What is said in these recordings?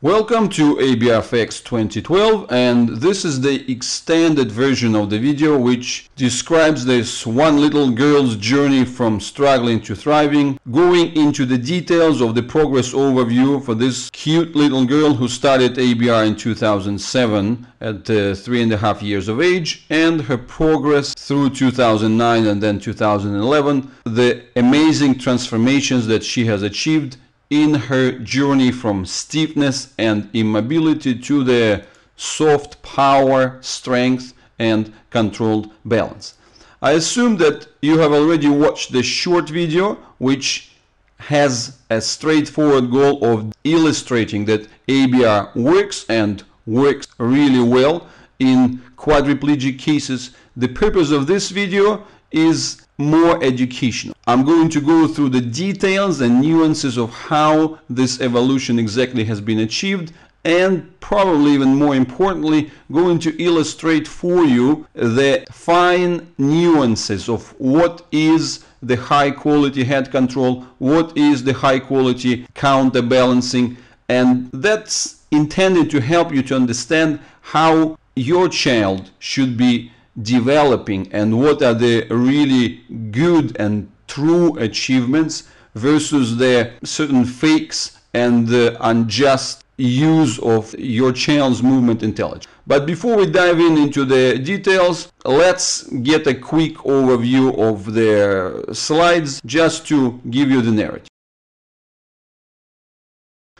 Welcome to ABFX 2012, and this is the extended version of the video which describes this one little girl's journey from struggling to thriving, going into the details of the progress overview for this cute little girl who started ABR in 2007 at 3.5 years of age, and her progress through 2009 and then 2011, the amazing transformations that she has achieved in her journey from stiffness and immobility to the soft power, strength, and controlled balance. I assume that you have already watched the short video, which has a straightforward goal of illustrating that ABR works and works really well in quadriplegic cases. The purpose of this video is more educational. I'm going to go through the details and nuances of how this evolution exactly has been achieved, and probably even more importantly, going to illustrate for you the fine nuances of what is the high quality head control, what is the high quality counterbalancing, and that's intended to help you to understand how your child should be developing and what are the really good and true achievements versus the certain fakes and the unjust use of your child's movement intelligence. But before we dive into the details, let's get a quick overview of the slides just to give you the narrative.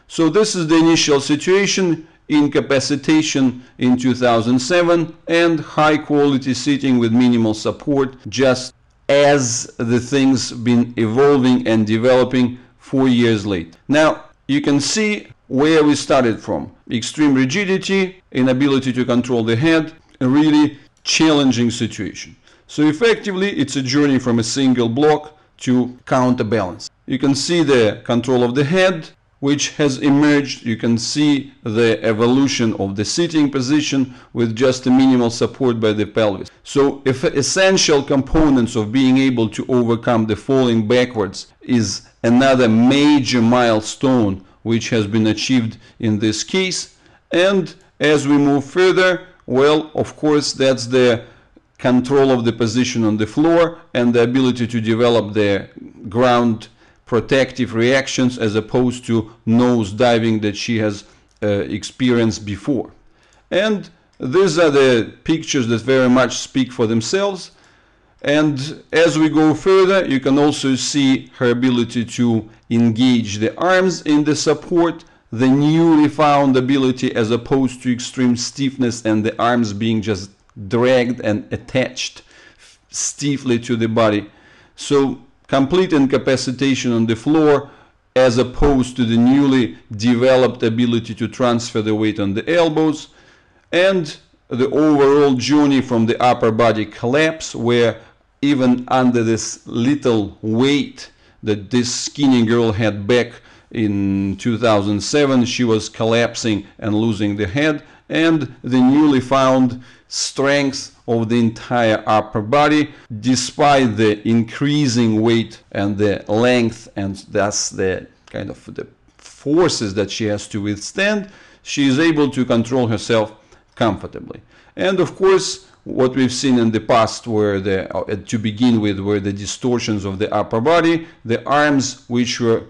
So this is the initial situation: incapacitation in 2007 and high quality sitting with minimal support, just as the things been evolving and developing 4 years later. Now you can see where we started from: extreme rigidity, inability to control the head, a really challenging situation. So effectively it's a journey from a single block to counterbalance. You can see the control of the head which has emerged. You can see the evolution of the sitting position with just a minimal support by the pelvis. So if essential components of being able to overcome the falling backwards is another major milestone which has been achieved in this case. And as we move further, well, of course, that's the control of the position on the floor and the ability to develop the ground protective reactions as opposed to nose diving that she has experienced before. And these are the pictures that very much speak for themselves. And as we go further, you can also see her ability to engage the arms in the support, the newly found ability as opposed to extreme stiffness and the arms being just dragged and attached stiffly to the body. So complete incapacitation on the floor as opposed to the newly developed ability to transfer the weight on the elbows, and the overall journey from the upper body collapse, where even under this little weight that this skinny girl had back in 2007, she was collapsing and losing the head, and the newly found strength of the entire upper body, despite the increasing weight and the length and thus the kind of the forces that she has to withstand, she is able to control herself comfortably. And of course, what we've seen in the past were to begin with, were the distortions of the upper body, the arms which were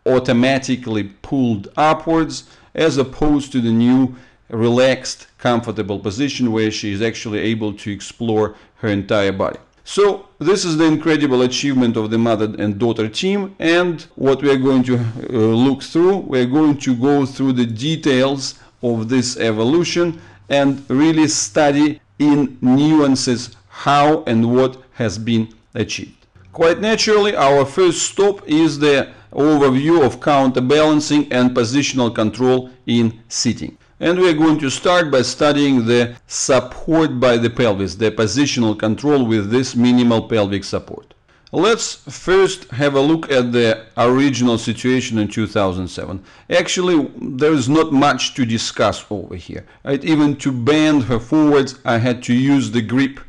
automatically pulled upwards, as opposed to the new relaxed, comfortable position where she is actually able to explore her entire body. So this is the incredible achievement of the mother and daughter team, and what we are going to look through, we are going to go through the details of this evolution and really study in nuances how and what has been achieved. Quite naturally, our first stop is the overview of counterbalancing and positional control in sitting. And we are going to start by studying the support by the pelvis, the positional control with this minimal pelvic support. Let's first have a look at the original situation in 2007. Actually, there is not much to discuss over here. Even to bend her forwards, I had to use the grip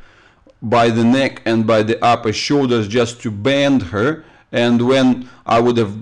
by the neck and by the upper shoulders just to bend her. And when I would have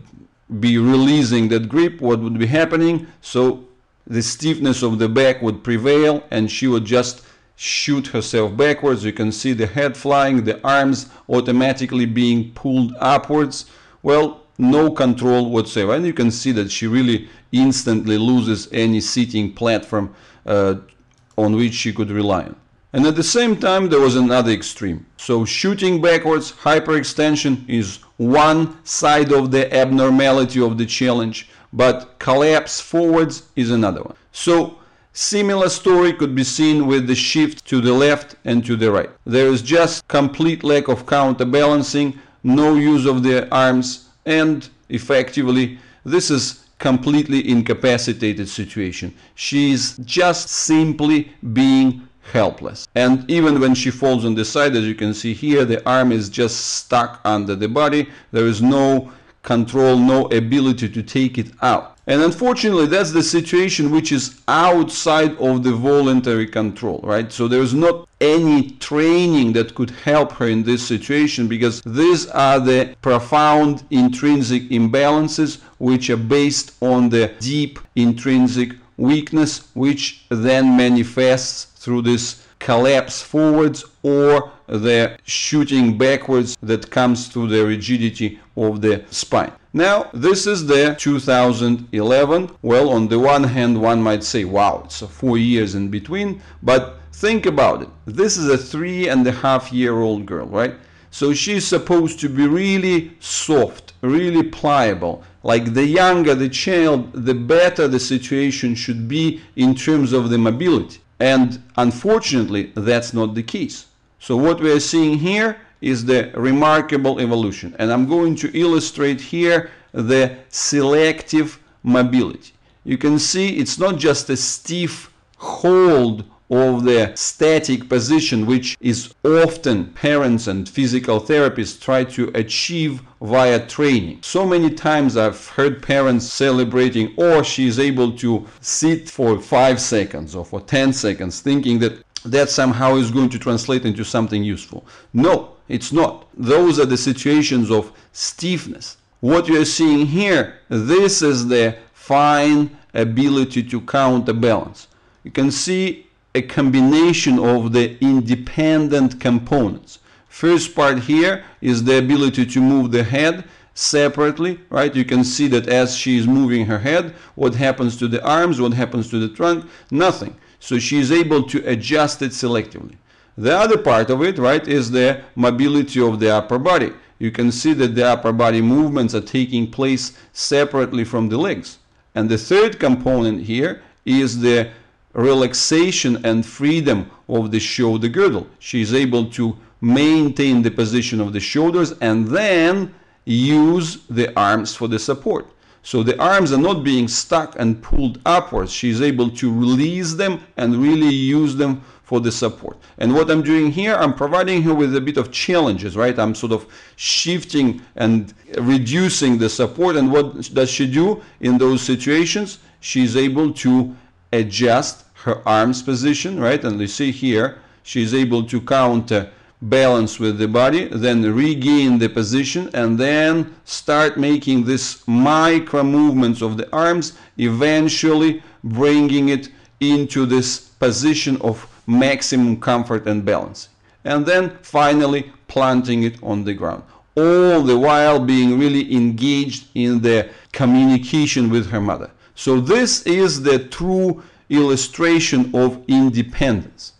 be releasing that grip, what would be happening? So the stiffness of the back would prevail and she would just shoot herself backwards. You can see the head flying, the arms automatically being pulled upwards. Well, no control whatsoever. And you can see that she really instantly loses any sitting platform on which she could rely on. And at the same time, there was another extreme. So shooting backwards, hyperextension is one side of the abnormality of the challenge, but collapse forwards is another one. So similar story could be seen with the shift to the left and to the right. There is just complete lack of counterbalancing, no use of the arms, and effectively this is completely incapacitated situation. She is just simply being helpless. And even when she falls on the side, as you can see here, the arm is just stuck under the body. There is no control, no ability to take it out. And unfortunately, that's the situation which is outside of the voluntary control, right? So there's not any training that could help her in this situation, because these are the profound intrinsic imbalances which are based on the deep intrinsic weakness, which then manifests through this collapse forwards or the shooting backwards that comes through the rigidity of the spine. Now, this is the 2011. Well, on the one hand, one might say, wow, it's 4 years in between, but think about it. This is a 3.5-year-old girl, right? So she's supposed to be really soft, really pliable. Like the younger the child, the better the situation should be in terms of the mobility. And unfortunately, that's not the case. So what we are seeing here is the remarkable evolution. And I'm going to illustrate here the selective mobility. You can see it's not just a stiff hold of the static position, which is often parents and physical therapists try to achieve via training. So many times I've heard parents celebrating, oh, she's able to sit for 5 seconds or for 10 seconds, thinking that that somehow is going to translate into something useful. No, it's not. Those are the situations of stiffness. What you are seeing here, this is the fine ability to counterbalance. You can see a combination of the independent components. First part here is the ability to move the head separately, right? You can see that as she is moving her head, what happens to the arms, what happens to the trunk? Nothing. So she is able to adjust it selectively. The other part of it, right, is the mobility of the upper body. You can see that the upper body movements are taking place separately from the legs. And the third component here is the relaxation and freedom of the shoulder girdle. She is able to maintain the position of the shoulders and then use the arms for the support. So the arms are not being stuck and pulled upwards. She is able to release them and really use them for the support. And what I'm doing here, I'm providing her with a bit of challenges, right? I'm sort of shifting and reducing the support. And what does she do in those situations? She's able to adjust her arms position, right? And you see here, she's able to counterbalance with the body, then regain the position, and then start making this micro movements of the arms, eventually bringing it into this position of maximum comfort and balance. And then finally planting it on the ground. All the while being really engaged in the communication with her mother. So this is the true illustration of independence.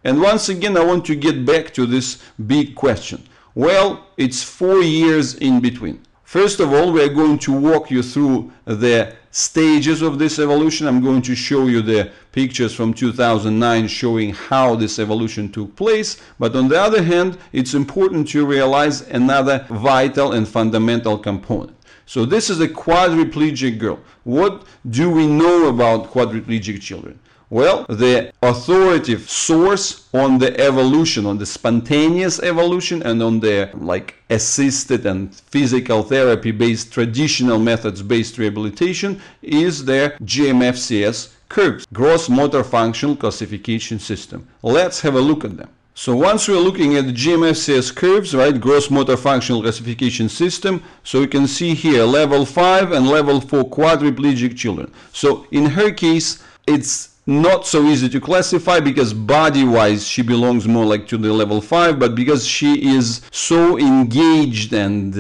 And once again, I want to get back to this big question. Well, it's 4 years in between. First of all, we're going to walk you through the stages of this evolution. I'm going to show you the pictures from 2009 showing how this evolution took place. But on the other hand, it's important to realize another vital and fundamental component. So this is a quadriplegic girl. What do we know about quadriplegic children? Well, the authoritative source on the evolution, on the spontaneous evolution and on the assisted and physical therapy based traditional methods based rehabilitation is the GMFCS curves, gross motor functional classification system. Let's have a look at them. So once we're looking at the GMFCS curves, right, gross motor functional classification system, so you can see here level 5 and level 4 quadriplegic children. So in her case, it's not so easy to classify because body-wise she belongs more like to the level 5, but because she is so engaged and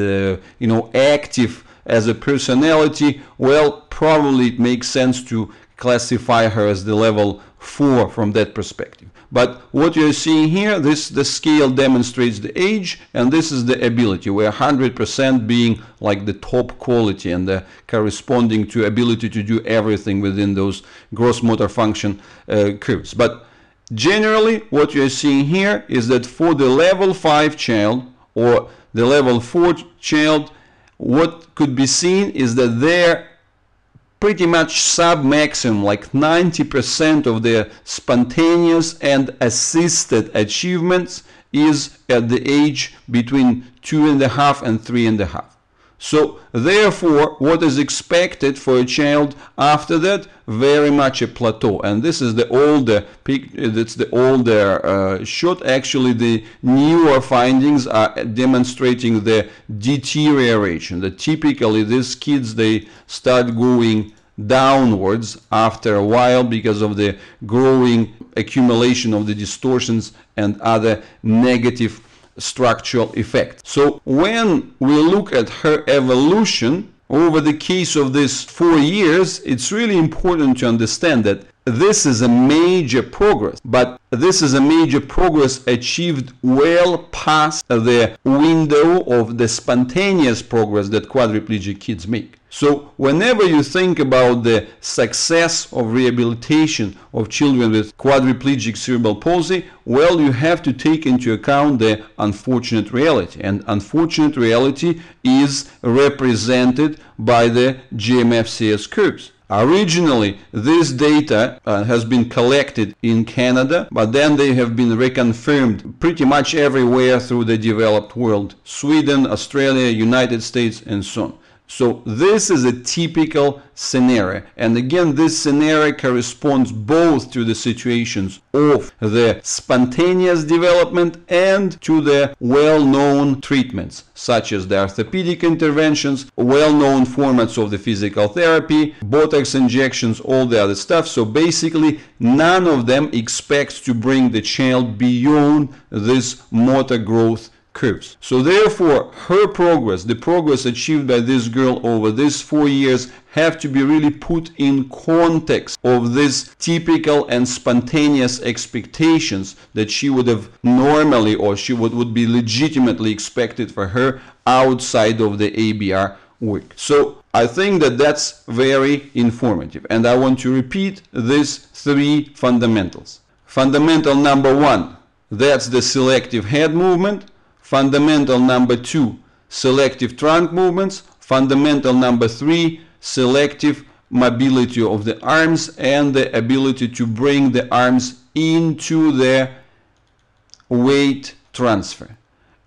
active as a personality, well, probably it makes sense to classify her as the level 4 from that perspective. But what you're seeing here, the scale demonstrates the age, and this is the ability, where 100% being like the top quality and corresponding to ability to do everything within those gross motor function curves. But generally, what you're seeing here is that for the level 5 child or the level 4 child, what could be seen is that they're pretty much sub-maximum, like 90% of their spontaneous and assisted achievements is at the age between 2.5 and 3.5. So therefore, what is expected for a child after that? Very much a plateau. And this is the older shot. Actually, the newer findings are demonstrating the deterioration. That typically these kids, they start going downwards after a while because of the growing accumulation of the distortions and other negative structural effect. So when we look at her evolution over the case of these 4 years, it's really important to understand that this is a major progress, but this is a major progress achieved well past the window of the spontaneous progress that quadriplegic kids make. So whenever you think about the success of rehabilitation of children with quadriplegic cerebral palsy, well, you have to take into account the unfortunate reality. And unfortunate reality is represented by the GMFCS curves. Originally, this data has been collected in Canada, but then they have been reconfirmed pretty much everywhere through the developed world: Sweden, Australia, United States, and so on. So this is a typical scenario, and again, this scenario corresponds both to the situations of the spontaneous development and to the well-known treatments, such as the orthopedic interventions, well-known formats of the physical therapy, Botox injections, all the other stuff. So basically, none of them expects to bring the child beyond this motor growth curves. So therefore, her progress, the progress achieved by this girl over these 4 years, have to be really put in context of these typical and spontaneous expectations that she would have normally, or she would be legitimately expected for her outside of the ABR work. So I think that that's very informative, and I want to repeat these 3 fundamentals. Fundamental number 1, that's the selective head movement. Fundamental number 2, selective trunk movements. Fundamental number 3, selective mobility of the arms and the ability to bring the arms into the weight transfer.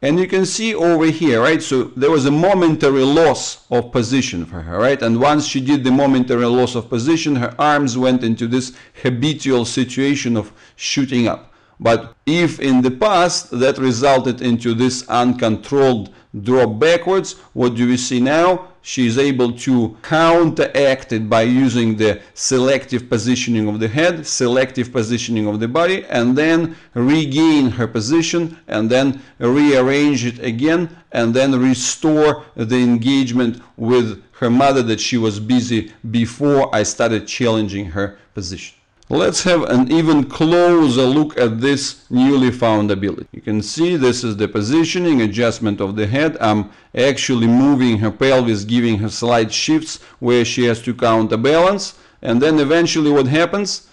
And you can see over here, right, so there was a momentary loss of position for her, right, and once she did the momentary loss of position, her arms went into this habitual situation of shooting up. But if in the past that resulted into this uncontrolled drop backwards, what do we see now? She is able to counteract it by using the selective positioning of the head, selective positioning of the body, and then regain her position and then rearrange it again and then restore the engagement with her mother that she was busy before I started challenging her position. Let's have an even closer look at this newly found ability. You can see this is the positioning, adjustment of the head. I'm actually moving her pelvis, giving her slight shifts where she has to counterbalance. And then eventually what happens?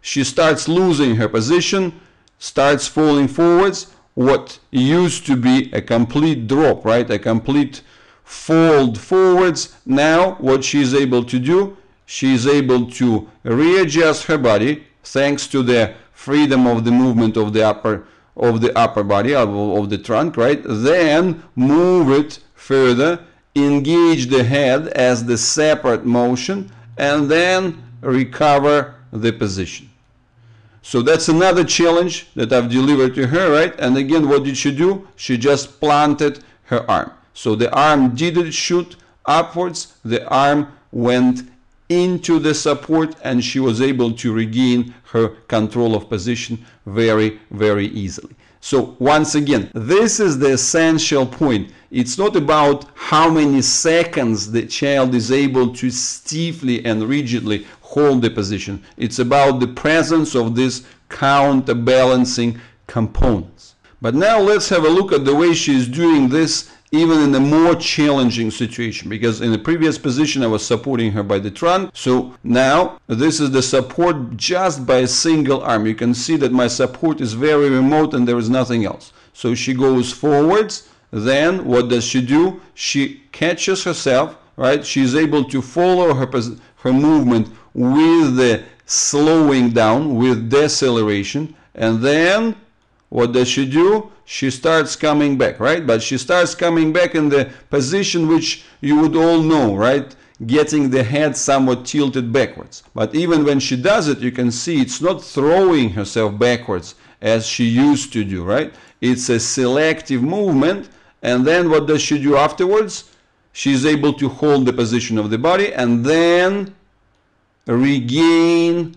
She starts losing her position, starts falling forwards. What used to be a complete drop, right? A complete fold forwards. Now what she's able to do, she is able to readjust her body thanks to the freedom of the movement of the upper body, of the trunk, right? Then move it further, engage the head as the separate motion, and then recover the position. So that's another challenge that I've delivered to her, right? And again, what did she do? She just planted her arm. So the arm didn't shoot upwards, the arm went into the support, and she was able to regain her control of position very, very easily. So once again, this is the essential point. It's not about how many seconds the child is able to stiffly and rigidly hold the position. It's about the presence of these counterbalancing components. But now let's have a look at the way she is doing this even in a more challenging situation, because in the previous position I was supporting her by the trunk. So now this is the support just by a single arm. You can see that my support is very remote and there is nothing else. So she goes forwards, then what does she do? She catches herself, right? She's able to follow her movement with the slowing down, with deceleration, and then what does she do? She starts coming back, right? But she starts coming back in the position which you would all know, right? Getting the head somewhat tilted backwards. But even when she does it, you can see it's not throwing herself backwards as she used to do, right? It's a selective movement. And then what does she do afterwards? She's able to hold the position of the body and then regain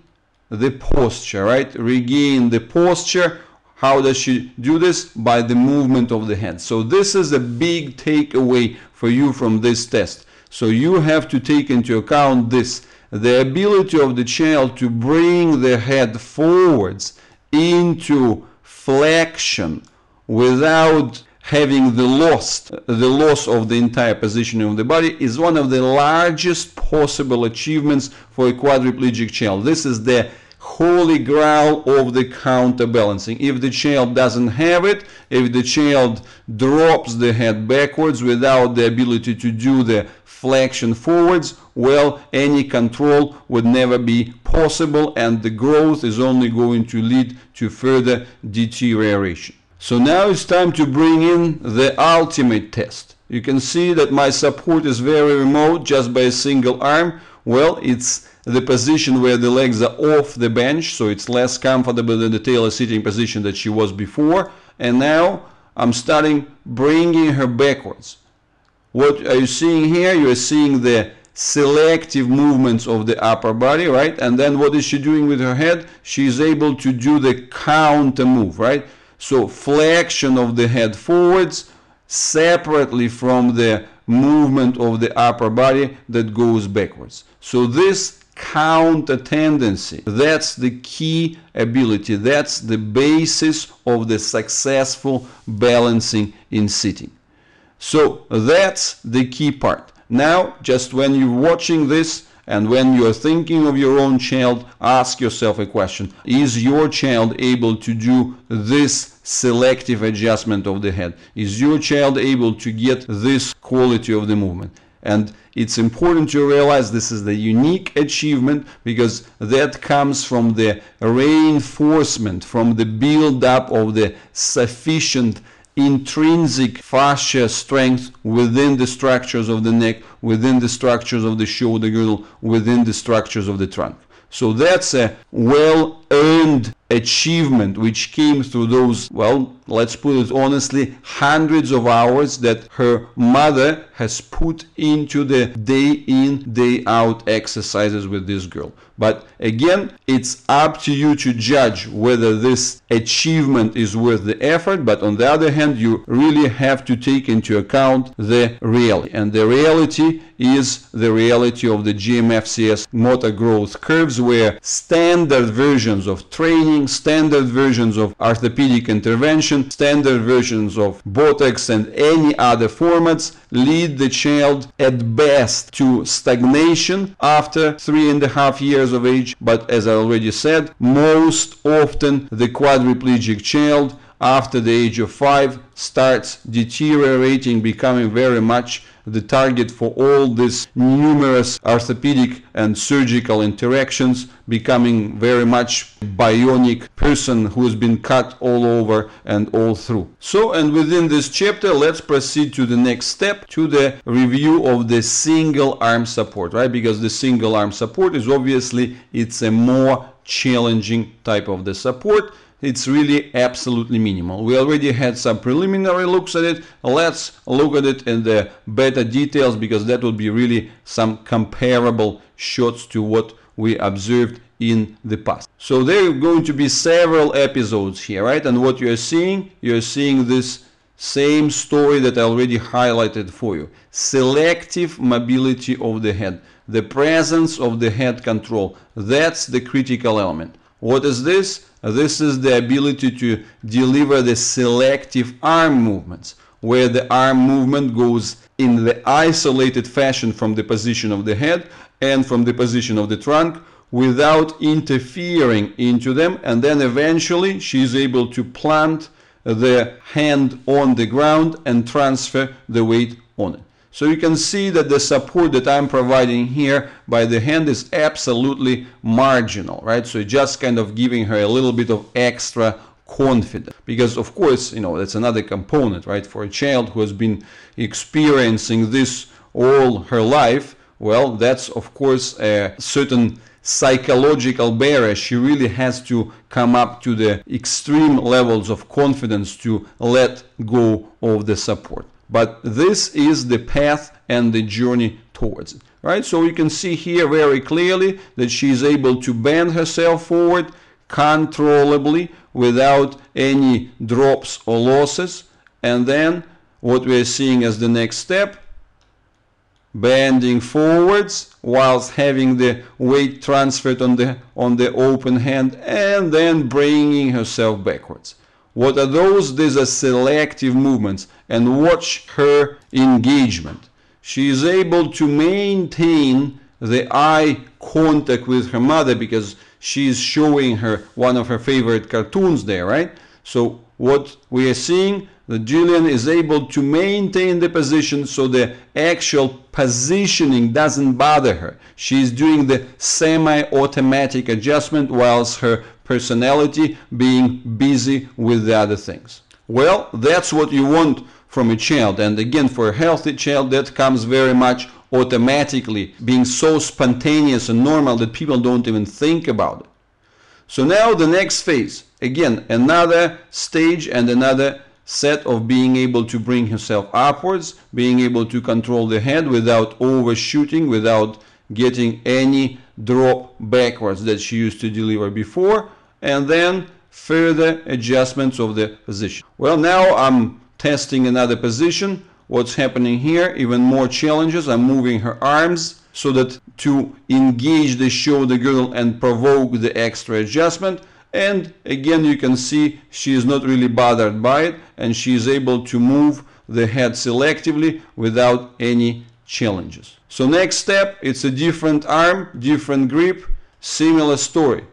the posture, right? Regain the posture. How does she do this? By the movement of the head. So this is a big takeaway for you from this test. So you have to take into account this, the ability of the child to bring the head forwards into flexion without having the loss of the entire positioning of the body is one of the largest possible achievements for a quadriplegic child. This is the holy grail of the counterbalancing. If the child doesn't have it, if the child drops the head backwards without the ability to do the flexion forwards, well, any control would never be possible and the growth is only going to lead to further deterioration. So now it's time to bring in the ultimate test. You can see that my support is very remote just by a single arm. Well, it's the position where the legs are off the bench, so it's less comfortable than the tailor sitting position that she was before. And now I'm starting bringing her backwards. What are you seeing here? You're seeing the selective movements of the upper body, right? And then what is she doing with her head? She's able to do the counter move, right? So flexion of the head forwards separately from the movement of the upper body that goes backwards. So this counter tendency, that's the key ability, that's the basis of the successful balancing in sitting. So that's the key part. Now, just when you're watching this and when you're thinking of your own child, ask yourself a question. Is your child able to do this selective adjustment of the head? Is your child able to get this quality of the movement? And it's important to realize this is the unique achievement because that comes from the reinforcement, from the build-up of the sufficient intrinsic fascia strength within the structures of the neck, within the structures of the shoulder girdle, within the structures of the trunk. So that's a well-earned achievement which came through those, well, let's put it honestly, hundreds of hours that her mother has put into the day in, day out exercises with this girl. But again, it's up to you to judge whether this achievement is worth the effort. But on the other hand, you really have to take into account the reality. And the reality is the reality of the GMFCS motor growth curves, where standard versions of training, standard versions of orthopedic intervention, standard versions of Botox and any other formats lead the child at best to stagnation after 3.5 years of age. But as I already said, most often the quadriplegic child after the age of 5 starts deteriorating, becoming very much the target for all these numerous orthopedic and surgical interactions, becoming very much bionic person who has been cut all over and all through. So, and within this chapter, let's proceed to the next step, to the review of the single arm support, right? Because the single arm support is obviously, it's a more challenging type of the support. It's really absolutely minimal. We already had some preliminary looks at it. Let's look at it in the better details, because that will be really some comparable shots to what we observed in the past. So there are going to be several episodes here, right? And what you're seeing this same story that I already highlighted for you. Selective mobility of the head, the presence of the head control. That's the critical element. What is this? This is the ability to deliver the selective arm movements, where the arm movement goes in the isolated fashion from the position of the head and from the position of the trunk, without interfering into them, and then eventually she is able to plant the hand on the ground and transfer the weight on it. So you can see that the support that I'm providing here by the hand is absolutely marginal, right? So just kind of giving her a little bit of extra confidence, because of course, that's another component, right? For a child who has been experiencing this all her life, well, that's of course a certain psychological barrier. She really has to come up to the extreme levels of confidence to let go of the support. But this is the path and the journey towards it, right? So you can see here very clearly that she is able to bend herself forward controllably without any drops or losses. And then what we are seeing as the next step, bending forwards whilst having the weight transferred on the open hand, and then bringing herself backwards. What are those? These are selective movements, and watch her engagement. She is able to maintain the eye contact with her mother, because she is showing her one of her favorite cartoons there, right? So what we are seeing, that Jillian is able to maintain the position, so the actual positioning doesn't bother her. She is doing the semi-automatic adjustment whilst her personality being busy with the other things. Well, that's what you want from a child. And again, for a healthy child, that comes very much automatically, being so spontaneous and normal that people don't even think about it. So now the next phase, again, another stage and another set of being able to bring herself upwards, being able to control the head without overshooting, without getting any drop backwards that she used to deliver before, and then further adjustments of the position. Well, now I'm testing another position. What's happening here? Even more challenges. I'm moving her arms so that to engage the shoulder girdle and provoke the extra adjustment. And again, you can see she is not really bothered by it, and she is able to move the head selectively without any challenges. So next step, it's a different arm, different grip, similar story.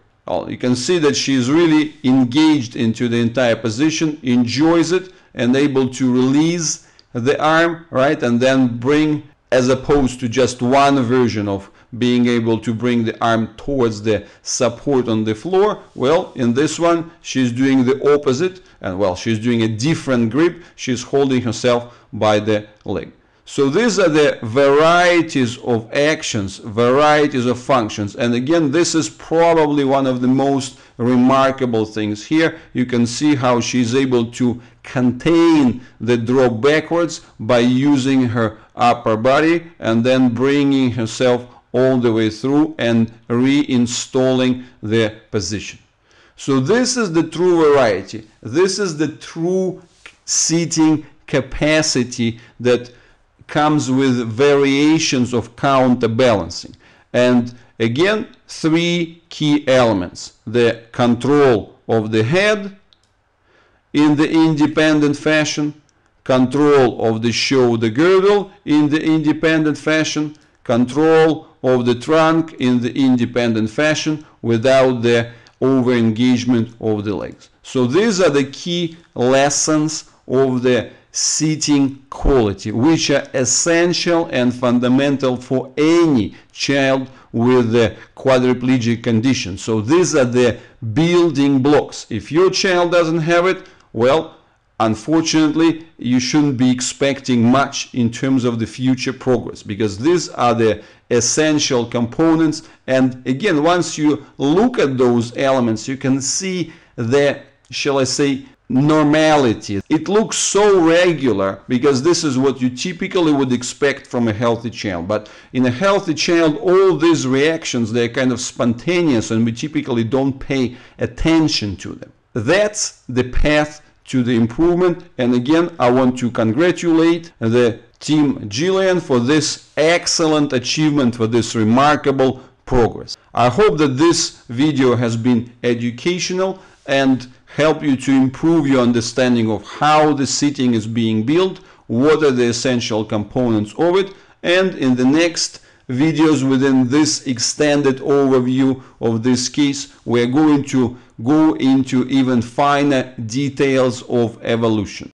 You can see that she is really engaged into the entire position, enjoys it, and able to release the arm, right, and then bring, as opposed to just one version of being able to bring the arm towards the support on the floor. Well, in this one, she's doing the opposite, and well, she's doing a different grip. She's holding herself by the leg. So these are the varieties of actions, varieties of functions. And again, this is probably one of the most remarkable things here. You can see how she's able to contain the drop backwards by using her upper body and then bringing herself all the way through and reinstalling the position. So this is the true variety. This is the true seating capacity that comes with variations of counterbalancing. And again, three key elements: the control of the head in the independent fashion, control of the shoulder girdle in the independent fashion, control of the trunk in the independent fashion without the over engagement of the legs. So these are the key lessons of the seating quality, which are essential and fundamental for any child with the quadriplegic condition. So these are the building blocks. If your child doesn't have it, well, unfortunately, you shouldn't be expecting much in terms of the future progress, because these are the essential components. And again, once you look at those elements, you can see the, shall I say, normality. It looks so regular because this is what you typically would expect from a healthy child. But in a healthy child, all these reactions, they're kind of spontaneous, and we typically don't pay attention to them. That's the path to the improvement. And again, I want to congratulate the team Jillian for this excellent achievement, for this remarkable progress. I hope that this video has been educational and help you to improve your understanding of how the sitting is being built, what are the essential components of it, and in the next videos within this extended overview of this case, we're going to go into even finer details of evolution.